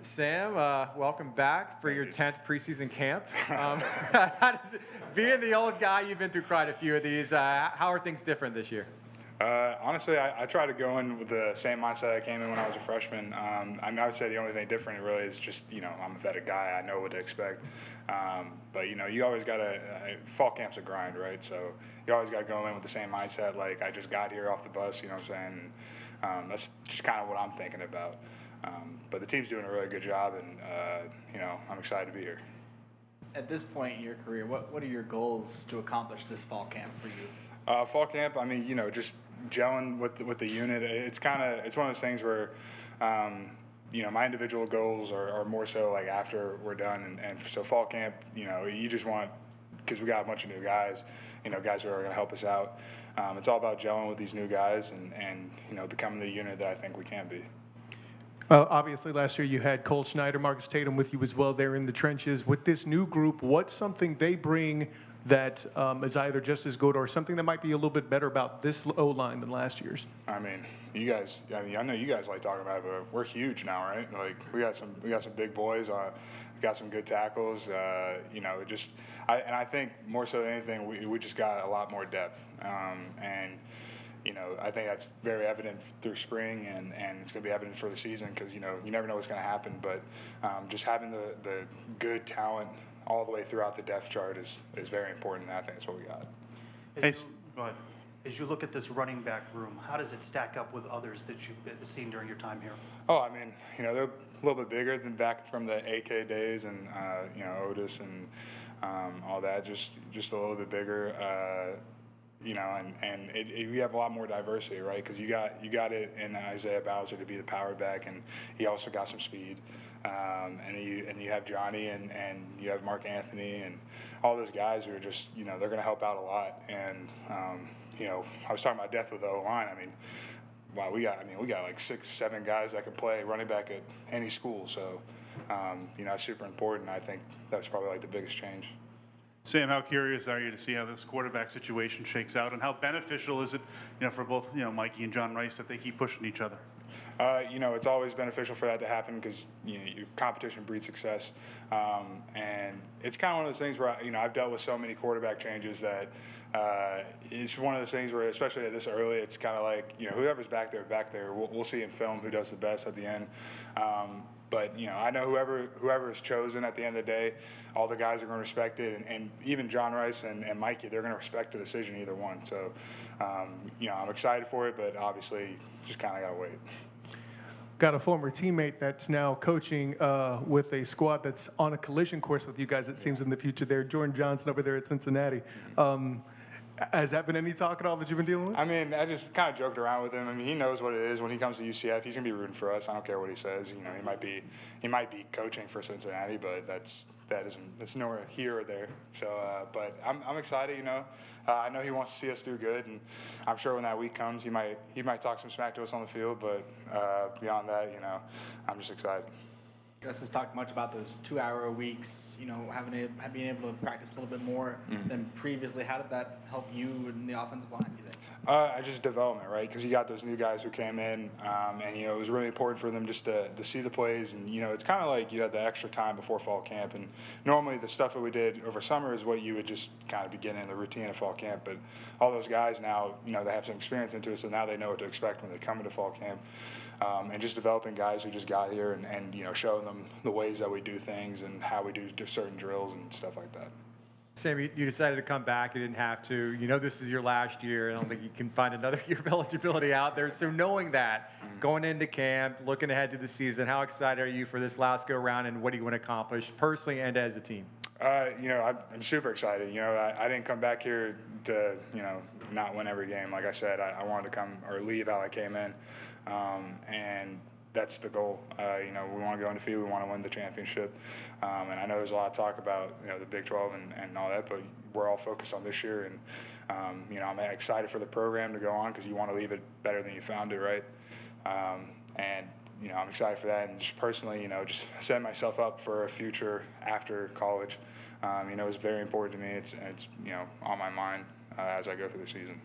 Sam, welcome back for Thank your you. 10th preseason camp. How does being the old guy, you've been through quite a few of these. How are things different this year? Honestly, I try to go in with the same mindset I came in when I was a freshman. I would say the only thing different really is just, I'm a vet guy. I know what to expect. But, you always got to, fall camp's a grind, right? So you always got to go in with the same mindset. Like, I just got here off the bus, you know what I'm saying? That's just kind of what I'm thinking about. But the team's doing a really good job, and, I'm excited to be here. At this point in your career, what are your goals to accomplish this fall camp for you? Fall camp, just gelling with the unit. It's one of those things where, my individual goals are more so like after we're done, and so fall camp, you just want, because we got a bunch of new guys, guys who are going to help us out. It's all about gelling with these new guys and becoming the unit that I think we can be. Obviously, last year you had Cole Schneider, Marcus Tatum with you as well there in the trenches. With this new group, what's something they bring that is either just as good or something that might be a little bit better about this O-line than last year's? I know you guys like talking about it, but we're huge now, right? Like we got some big boys. We got some good tackles. I think more so than anything, we just got a lot more depth. I think that's very evident through spring, and it's going to be evident for the season because, you never know what's going to happen. But just having the good talent all the way throughout the depth chart is very important, and I think that's what we got. Go ahead. As you look at this running back room, how does it stack up with others that you've seen during your time here? Oh, they're a little bit bigger than back from the AK days and, Otis and all that, just a little bit bigger. We have a lot more diversity, right? Because you got it in Isaiah Bowser to be the power back, and he also got some speed. And you have Johnny and you have Mark Anthony and all those guys who are just, they're going to help out a lot. And I was talking about depth with the O-line. Wow, we got like 6-7 guys that can play running back at any school. So it's super important. I think that's probably like the biggest change. Sam, how curious are you to see how this quarterback situation shakes out, and how beneficial is it, for both, Mikey and John Rice, that they keep pushing each other? It's always beneficial for that to happen because your competition breeds success, and it's kind of one of those things where I've dealt with so many quarterback changes that it's one of those things where, especially at this early, it's kind of like whoever's back there. We'll see in film who does the best at the end. But I know whoever is chosen at the end of the day, all the guys are going to respect it, and even John Rice and Mikey, they're going to respect the decision either one. So, I'm excited for it, but obviously just kind of got to wait. Got a former teammate that's now coaching with a squad that's on a collision course with you guys, it seems, in the future there. Jordan Johnson over there at Cincinnati. Has that been any talk at all that you've been dealing with? I just kind of joked around with him. He knows what it is. When he comes to UCF, he's gonna be rooting for us. I don't care what he says. He might be coaching for Cincinnati, but that's nowhere here or there. So, but I'm excited. I know he wants to see us do good, and I'm sure when that week comes, he might talk some smack to us on the field. But beyond that, I'm just excited. Gus has talked much about those 2-hour weeks, being able to practice a little bit more than previously. How did that help you in the offensive line, do you think? Just development, right? Because you got those new guys who came in, and it was really important for them just to see the plays, and it's kind of like you had the extra time before fall camp, and normally the stuff that we did over summer is what you would just kind of begin in the routine of fall camp. But all those guys now, they have some experience into it, so now they know what to expect when they come into fall camp. And just developing guys who just got here and showing them the ways that we do things and how we do certain drills and stuff like that. Sam, you decided to come back. You didn't have to. This is your last year. I don't think you can find another year of eligibility out there. So knowing that, going into camp, looking ahead to the season, how excited are you for this last go-around, and what do you want to accomplish personally and as a team? I'm super excited. I didn't come back here to, not win every game. Like I said, I wanted to come or leave how I came in. And that's the goal. We want to go undefeated. We want to win the championship. And I know there's a lot of talk about, the Big 12 and all that, but we're all focused on this year. And, I'm excited for the program to go on because you want to leave it better than you found it, right? I'm excited for that. And just personally, just setting myself up for a future after college, is very important to me. It's on my mind as I go through the season.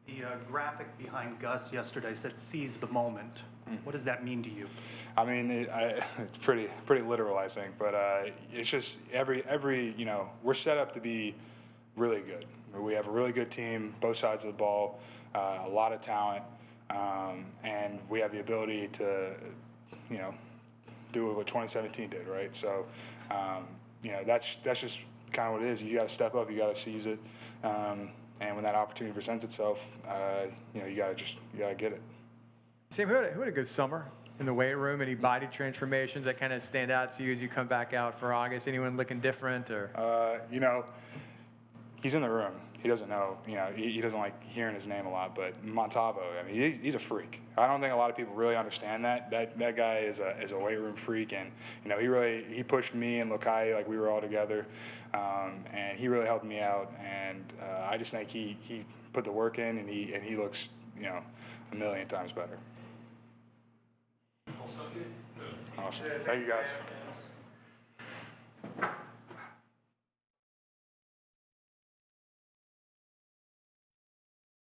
The graphic behind Gus yesterday said "seize the moment." What does that mean to you? I mean, it's pretty literal, I think. But it's just every we're set up to be really good. We have a really good team, both sides of the ball, a lot of talent, and we have the ability to do what 2017 did, right? So that's just kind of what it is. You got to step up, you got to seize it, and when that opportunity presents itself, you got to get it. Sam, who had a good summer in the weight room? Any body transformations that kind of stand out to you as you come back out for August? Anyone looking different or? He's in the room. He doesn't know. He doesn't like hearing his name a lot. But Montavo, I mean, he's a freak. I don't think a lot of people really understand that. That guy is a weight room freak, and he pushed me and Lokai like we were all together, and he really helped me out. And I just think he put the work in, and he looks a million times better. Awesome. Thank you guys.